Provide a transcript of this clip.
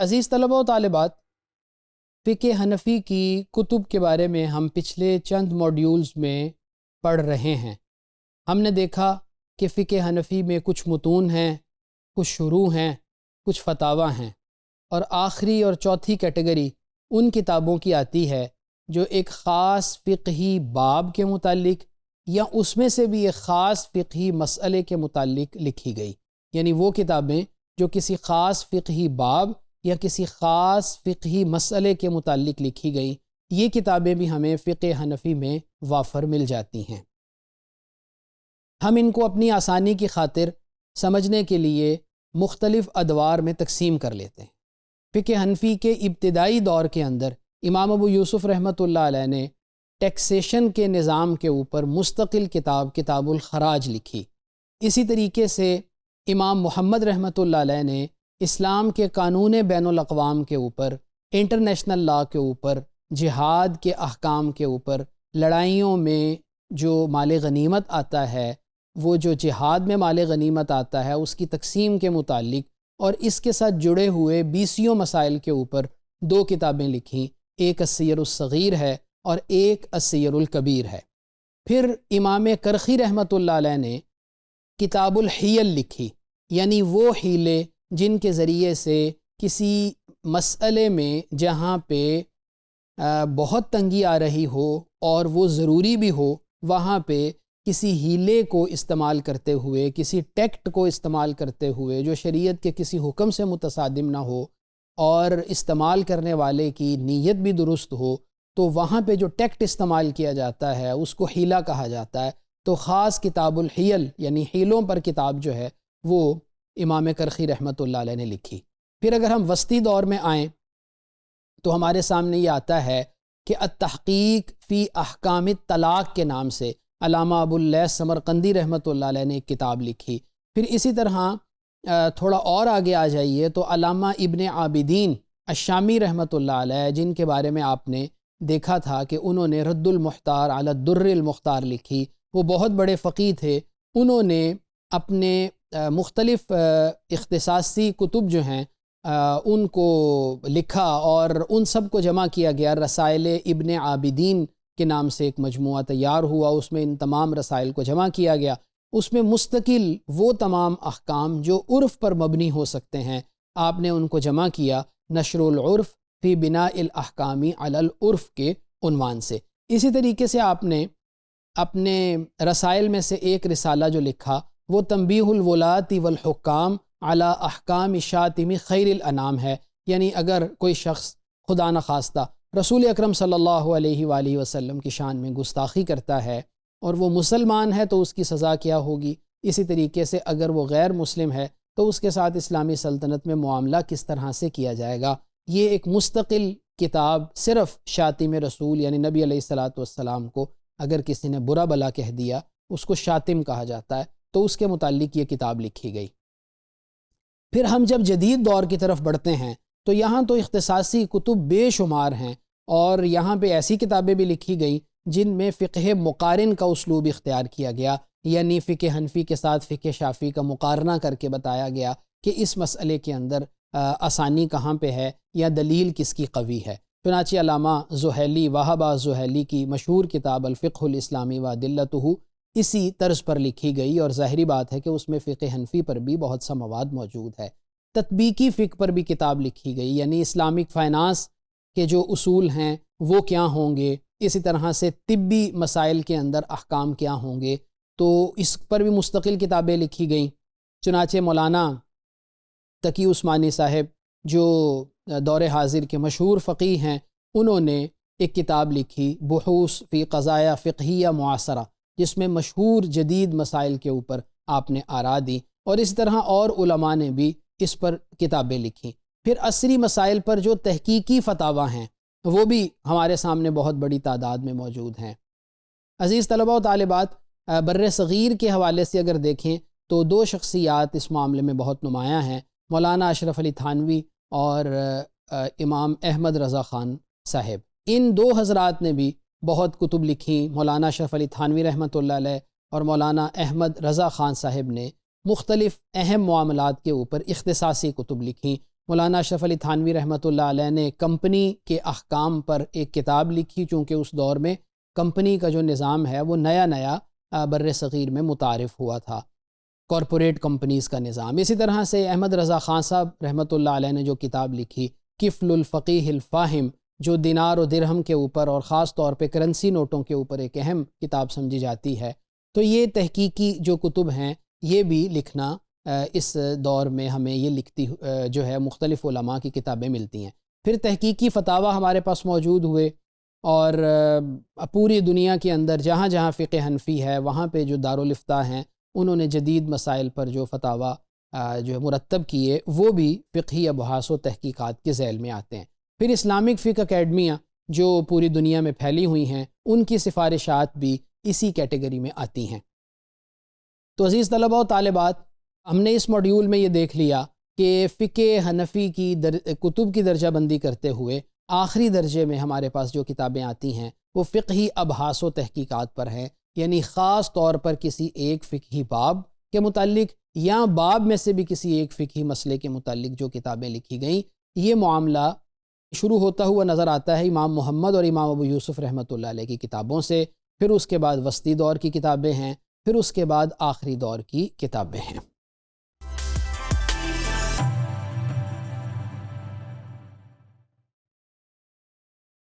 عزیز طلبہ و طالبات، فقہ حنفی کی کتب کے بارے میں ہم پچھلے چند موڈیولز میں پڑھ رہے ہیں۔ ہم نے دیکھا کہ فقہ حنفی میں کچھ متون ہیں، کچھ شروح ہیں، کچھ فتاوی ہیں، اور آخری اور چوتھی کیٹیگری ان کتابوں کی آتی ہے جو ایک خاص فقہی باب کے متعلق یا اس میں سے بھی ایک خاص فقہی مسئلے کے متعلق لکھی گئی، یعنی وہ کتابیں جو کسی خاص فقہی باب یا کسی خاص فقہی مسئلے کے متعلق لکھی گئی، یہ کتابیں بھی ہمیں فقہ حنفی میں وافر مل جاتی ہیں۔ ہم ان کو اپنی آسانی کی خاطر سمجھنے کے لیے مختلف ادوار میں تقسیم کر لیتے ہیں۔ فقہ حنفی کے ابتدائی دور کے اندر امام ابو یوسف رحمۃ اللہ علیہ نے ٹیکسیشن کے نظام کے اوپر مستقل کتاب الخراج لکھی۔ اسی طریقے سے امام محمد رحمۃ اللہ علیہ نے اسلام کے قانون بین الاقوام کے اوپر، انٹرنیشنل لاء کے اوپر، جہاد کے احکام کے اوپر، لڑائیوں میں جو مال غنیمت آتا ہے، وہ جو جہاد میں مال غنیمت آتا ہے اس کی تقسیم کے متعلق اور اس کے ساتھ جڑے ہوئے 20 مسائل کے اوپر 2 کتابیں لکھیں، ایک السیر الصغیر ہے اور ایک السیر الکبیر ہے۔ پھر امام کرخی رحمۃ اللہ علیہ نے کتاب الحیل لکھی، یعنی وہ حیلے جن کے ذریعے سے کسی مسئلے میں جہاں پہ بہت تنگی آ رہی ہو اور وہ ضروری بھی ہو، وہاں پہ کسی ہیلے کو استعمال کرتے ہوئے، کسی ٹیکٹ کو استعمال کرتے ہوئے جو شریعت کے کسی حکم سے متصادم نہ ہو اور استعمال کرنے والے کی نیت بھی درست ہو، تو وہاں پہ جو ٹیکٹ استعمال کیا جاتا ہے اس کو حیلہ کہا جاتا ہے۔ تو خاص کتاب الحیل یعنی حیلوں پر کتاب جو ہے وہ امام کرخی رحمۃ اللہ علیہ نے لکھی۔ پھر اگر ہم وسطی دور میں آئیں تو ہمارے سامنے یہ آتا ہے کہ التحقیق فی احکام الطلاق کے نام سے علامہ ابو اللیث سمرقندی رحمۃ اللہ علیہ نے ایک کتاب لکھی۔ پھر اسی طرح تھوڑا اور آگے آ جائیے تو علامہ ابن عابدین الشامی رحمۃ اللہ علیہ، جن کے بارے میں آپ نے دیکھا تھا کہ انہوں نے رد المختار علی الدر المختار لکھی، وہ بہت بڑے فقیہ تھے۔ انہوں نے اپنے مختلف اختصاصی کتب جو ہیں ان کو لکھا اور ان سب کو جمع کیا گیا، رسائل ابن عابدین کے نام سے ایک مجموعہ تیار ہوا، اس میں ان تمام رسائل کو جمع کیا گیا۔ اس میں مستقل وہ تمام احکام جو عرف پر مبنی ہو سکتے ہیں آپ نے ان کو جمع کیا، نشر العرف فی بناء الاحکام علی العرف کے عنوان سے۔ اسی طریقے سے آپ نے اپنے رسائل میں سے ایک رسالہ جو لکھا وہ تنبیہ الولاۃ والحکام علی احکام شاتم خیر الانام ہے، یعنی اگر کوئی شخص خدا نخواستہ رسول اکرم صلی اللہ علیہ وآلہ وسلم کی شان میں گستاخی کرتا ہے اور وہ مسلمان ہے تو اس کی سزا کیا ہوگی، اسی طریقے سے اگر وہ غیر مسلم ہے تو اس کے ساتھ اسلامی سلطنت میں معاملہ کس طرح سے کیا جائے گا۔ یہ ایک مستقل کتاب صرف شاتم رسول یعنی نبی علیہ الصلاۃ والسلام کو اگر کسی نے برا بلا کہہ دیا اس کو شاتم کہا جاتا ہے، تو اس کے متعلق یہ کتاب لکھی گئی۔ پھر ہم جب جدید دور کی طرف بڑھتے ہیں تو یہاں تو اختصاصی کتب بے شمار ہیں اور یہاں پہ ایسی کتابیں بھی لکھی گئیں جن میں فقہ مقارن کا اسلوب اختیار کیا گیا، یعنی فقہ حنفی کے ساتھ فقہ شافعی کا مقارنہ کر کے بتایا گیا کہ اس مسئلے کے اندر آسانی کہاں پہ ہے یا دلیل کس کی قوی ہے۔ چنانچہ علامہ زحیلی وہبہ زحیلی کی مشہور کتاب الفقہ الاسلامی وادلتہ اسی طرز پر لکھی گئی، اور ظاہری بات ہے کہ اس میں فقہ حنفی پر بھی بہت سا مواد موجود ہے۔ تطبیقی فقہ پر بھی کتاب لکھی گئی، یعنی اسلامک فائنانس کے جو اصول ہیں وہ کیا ہوں گے، اسی طرح سے طبی مسائل کے اندر احکام کیا ہوں گے، تو اس پر بھی مستقل کتابیں لکھی گئیں۔ چنانچہ مولانا تقی عثمانی صاحب جو دور حاضر کے مشہور فقیہ ہیں، انہوں نے ایک کتاب لکھی بحوث فی قضایا فقہیہ معاصرہ، جس میں مشہور جدید مسائل کے اوپر آپ نے آراء دی، اور اسی طرح اور علماء نے بھی اس پر کتابیں لکھیں۔ پھر عصری مسائل پر جو تحقیقی فتاوی ہیں وہ بھی ہمارے سامنے بہت بڑی تعداد میں موجود ہیں۔ عزیز طلبہ و طالبات، بر صغیر کے حوالے سے اگر دیکھیں تو 2 شخصیات اس معاملے میں بہت نمایاں ہیں، مولانا اشرف علی تھانوی اور امام احمد رضا خان صاحب۔ ان 2 حضرات نے بھی بہت کتب لکھیں۔ مولانا اشرف علی تھانوی رحمۃ اللہ علیہ اور مولانا احمد رضا خان صاحب نے مختلف اہم معاملات کے اوپر اختصاصی کتب لکھیں، مولانا اشرف علی تھانوی رحمۃ اللہ علیہ نے کمپنی کے احکام پر ایک کتاب لکھی، چونکہ اس دور میں کمپنی کا جو نظام ہے وہ نیا نیا بر صغیر میں متعارف ہوا تھا، کارپوریٹ کمپنیز کا نظام۔ اسی طرح سے احمد رضا خان صاحب رحمۃ اللہ علیہ نے جو کتاب لکھی کفل الفقیہ الفاہم، جو دینار و درہم کے اوپر اور خاص طور پہ کرنسی نوٹوں کے اوپر ایک اہم کتاب سمجھی جاتی ہے، تو یہ تحقیقی جو کتب ہیں یہ بھی لکھنا اس دور میں ہمیں یہ لکھتی جو ہے مختلف علماء کی کتابیں ملتی ہیں۔ پھر تحقیقی فتاویٰ ہمارے پاس موجود ہوئے، اور پوری دنیا کے اندر جہاں جہاں فقہ حنفی ہے وہاں پہ جو دارالافتاء ہیں انہوں نے جدید مسائل پر جو فتاویٰ جو ہے مرتب کیے وہ بھی فقہی ابحاث و تحقیقات کے ذیل میں آتے ہیں۔ پھر اسلامک فقہ اکیڈمیاں جو پوری دنیا میں پھیلی ہوئی ہیں ان کی سفارشات بھی اسی کیٹیگری میں آتی ہیں۔ تو عزیز طلباء و طالبات، ہم نے اس موڈیول میں یہ دیکھ لیا کہ فقہ حنفی کی کتب کی درجہ بندی کرتے ہوئے آخری درجے میں ہمارے پاس جو کتابیں آتی ہیں وہ فقہی ابحاث و تحقیقات پر ہیں، یعنی خاص طور پر کسی ایک فقہی باب کے متعلق یا باب میں سے بھی کسی ایک فقہی مسئلے کے متعلق جو کتابیں لکھی گئیں۔ یہ معاملہ شروع ہوتا ہوا نظر آتا ہے امام محمد اور امام ابو یوسف رحمۃ اللہ علیہ کی کتابوں سے، پھر اس کے بعد وسطی دور کی کتابیں ہیں، پھر اس کے بعد آخری دور کی کتابیں ہیں۔